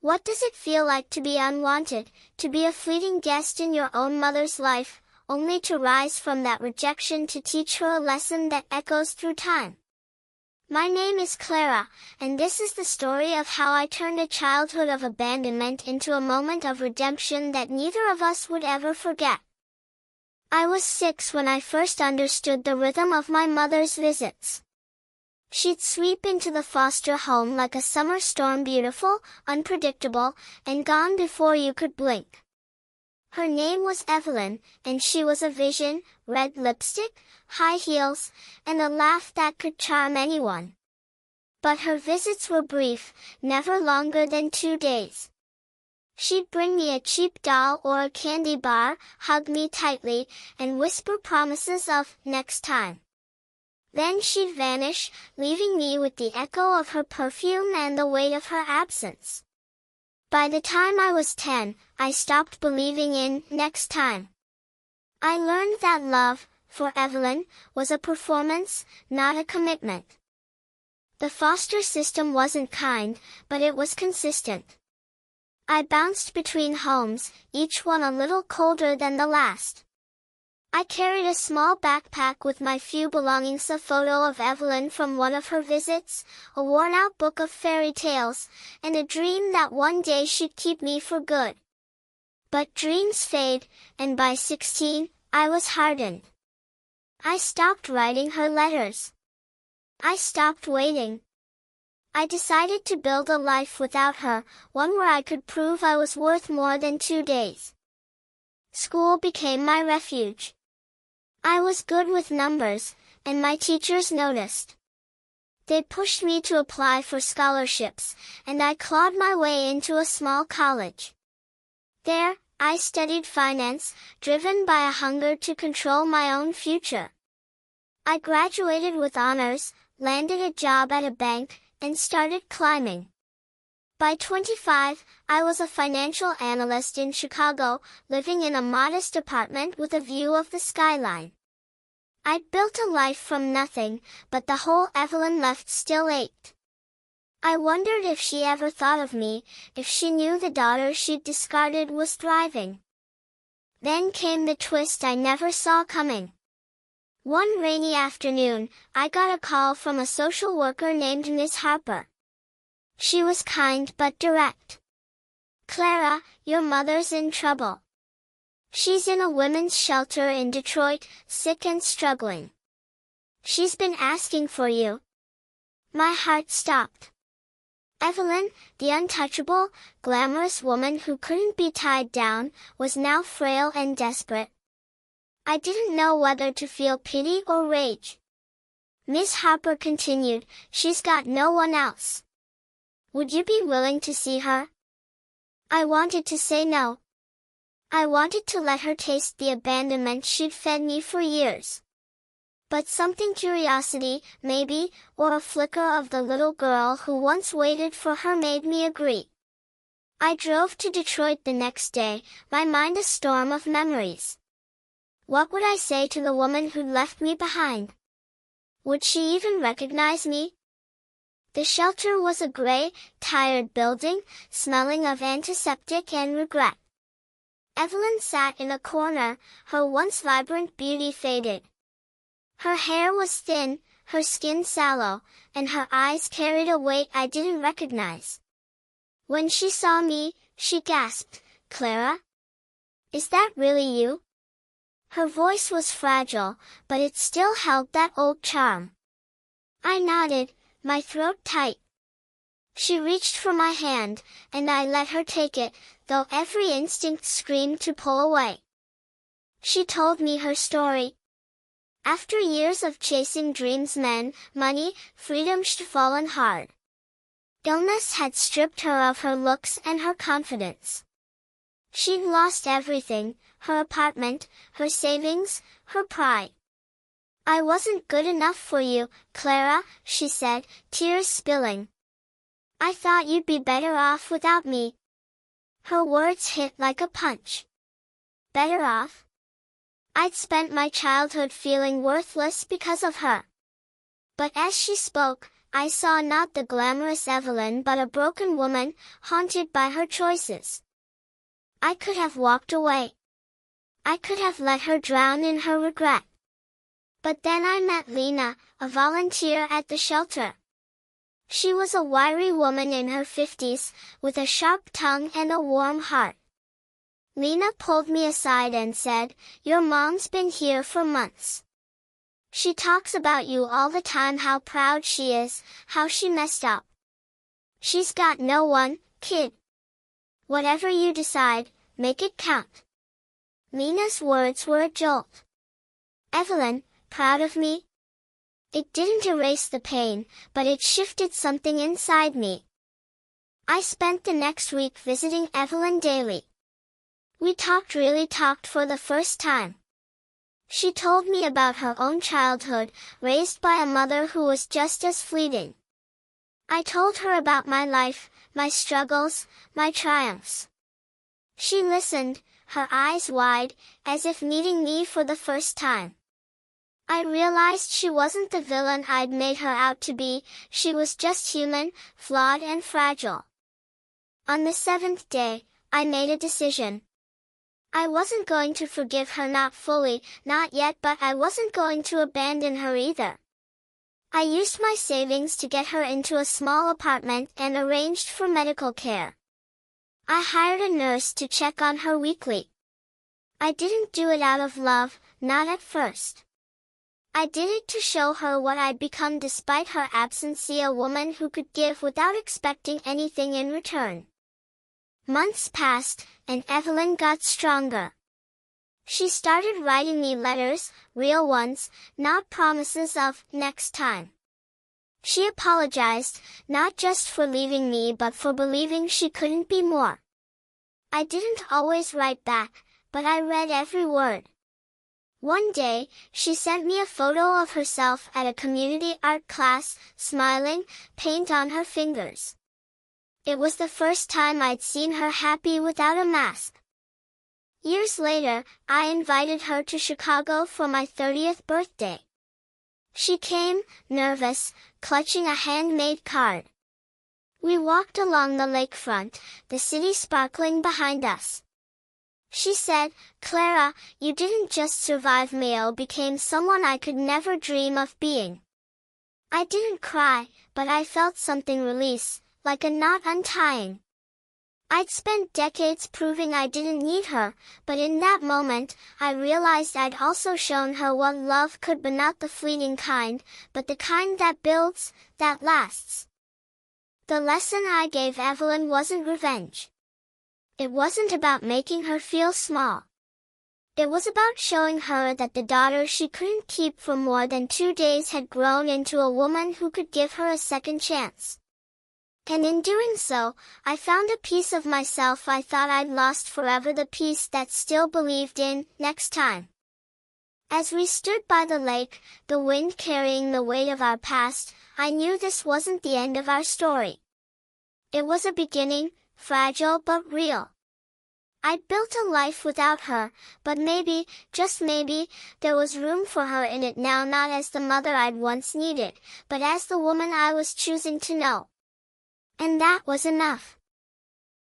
What does it feel like to be unwanted, to be a fleeting guest in your own mother's life, only to rise from that rejection to teach her a lesson that echoes through time? My name is Clara, and this is the story of how I turned a childhood of abandonment into a moment of redemption that neither of us would ever forget. I was 6 when I first understood the rhythm of my mother's visits. She'd sweep into the foster home like a summer storm, beautiful, unpredictable, and gone before you could blink. Her name was Evelyn, and she was a vision: red lipstick, high heels, and a laugh that could charm anyone. But her visits were brief, never longer than 2 days. She'd bring me a cheap doll or a candy bar, hug me tightly, and whisper promises of next time. Then she'd vanish, leaving me with the echo of her perfume and the weight of her absence. By the time I was 10, I stopped believing in next time. I learned that love, for Evelyn, was a performance, not a commitment. The foster system wasn't kind, but it was consistent. I bounced between homes, each one a little colder than the last. I carried a small backpack with my few belongings, a photo of Evelyn from one of her visits, a worn-out book of fairy tales, and a dream that one day she'd keep me for good. But dreams fade, and by 16, I was hardened. I stopped writing her letters. I stopped waiting. I decided to build a life without her, one where I could prove I was worth more than 2 days. School became my refuge. I was good with numbers, and my teachers noticed. They pushed me to apply for scholarships, and I clawed my way into a small college. There, I studied finance, driven by a hunger to control my own future. I graduated with honors, landed a job at a bank, and started climbing. By 25, I was a financial analyst in Chicago, living in a modest apartment with a view of the skyline. I'd built a life from nothing, but the hole Evelyn left still ached. I wondered if she ever thought of me, if she knew the daughter she'd discarded was thriving. Then came the twist I never saw coming. One rainy afternoon, I got a call from a social worker named Miss Harper. She was kind but direct. "Clara, your mother's in trouble. She's in a women's shelter in Detroit, sick and struggling. She's been asking for you." My heart stopped. Evelyn, the untouchable, glamorous woman who couldn't be tied down, was now frail and desperate. I didn't know whether to feel pity or rage. Miss Harper continued, "She's got no one else. Would you be willing to see her?" I wanted to say no. I wanted to let her taste the abandonment she'd fed me for years. But something, curiosity, maybe, or a flicker of the little girl who once waited for her, made me agree. I drove to Detroit the next day, my mind a storm of memories. What would I say to the woman who'd left me behind? Would she even recognize me? The shelter was a gray, tired building, smelling of antiseptic and regret. Evelyn sat in a corner, her once vibrant beauty faded. Her hair was thin, her skin sallow, and her eyes carried a weight I didn't recognize. When she saw me, she gasped, "Clara? Is that really you?" Her voice was fragile, but it still held that old charm. I nodded, my throat tight. She reached for my hand, and I let her take it, though every instinct screamed to pull away. She told me her story. After years of chasing dreams, men, money, freedom she'd fallen hard. Illness had stripped her of her looks and her confidence. She'd lost everything, her apartment, her savings, her pride. "I wasn't good enough for you, Clara," she said, tears spilling. "I thought you'd be better off without me." Her words hit like a punch. Better off? I'd spent my childhood feeling worthless because of her. But as she spoke, I saw not the glamorous Evelyn but a broken woman, haunted by her choices. I could have walked away. I could have let her drown in her regret. But then I met Lena, a volunteer at the shelter. She was a wiry woman in her 50s, with a sharp tongue and a warm heart. Lena pulled me aside and said, "Your mom's been here for months. She talks about you all the time, how proud she is, how she messed up. She's got no one, kid. Whatever you decide, make it count." Lena's words were a jolt. Evelyn, proud of me? It didn't erase the pain, but it shifted something inside me. I spent the next week visiting Evelyn daily. We really talked for the first time. She told me about her own childhood, raised by a mother who was just as fleeting. I told her about my life, my struggles, my triumphs. She listened, her eyes wide, as if meeting me for the first time. I realized she wasn't the villain I'd made her out to be, she was just human, flawed and fragile. On the 7th day, I made a decision. I wasn't going to forgive her, not fully, not yet, but I wasn't going to abandon her either. I used my savings to get her into a small apartment and arranged for medical care. I hired a nurse to check on her weekly. I didn't do it out of love, not at first. I did it to show her what I'd become despite her absence, a woman who could give without expecting anything in return. Months passed, and Evelyn got stronger. She started writing me letters, real ones, not promises of next time. She apologized, not just for leaving me but for believing she couldn't be more. I didn't always write back, but I read every word. One day, she sent me a photo of herself at a community art class, smiling, paint on her fingers. It was the first time I'd seen her happy without a mask. Years later, I invited her to Chicago for my 30th birthday. She came, nervous, clutching a handmade card. We walked along the lakefront, the city sparkling behind us. She said, "Clara, you didn't just survive me, you became someone I could never dream of being." I didn't cry, but I felt something release, like a knot untying. I'd spent decades proving I didn't need her, but in that moment, I realized I'd also shown her what love could be, not the fleeting kind, but the kind that builds, that lasts. The lesson I gave Evelyn wasn't revenge. It wasn't about making her feel small. It was about showing her that the daughter she couldn't keep for more than 2 days had grown into a woman who could give her a second chance. And in doing so, I found a piece of myself I thought I'd lost forever, the piece that still believed in next time. As we stood by the lake, the wind carrying the weight of our past, I knew this wasn't the end of our story. It was a beginning, fragile but real. I'd built a life without her, but maybe, just maybe, there was room for her in it now, not as the mother I'd once needed, but as the woman I was choosing to know. And that was enough.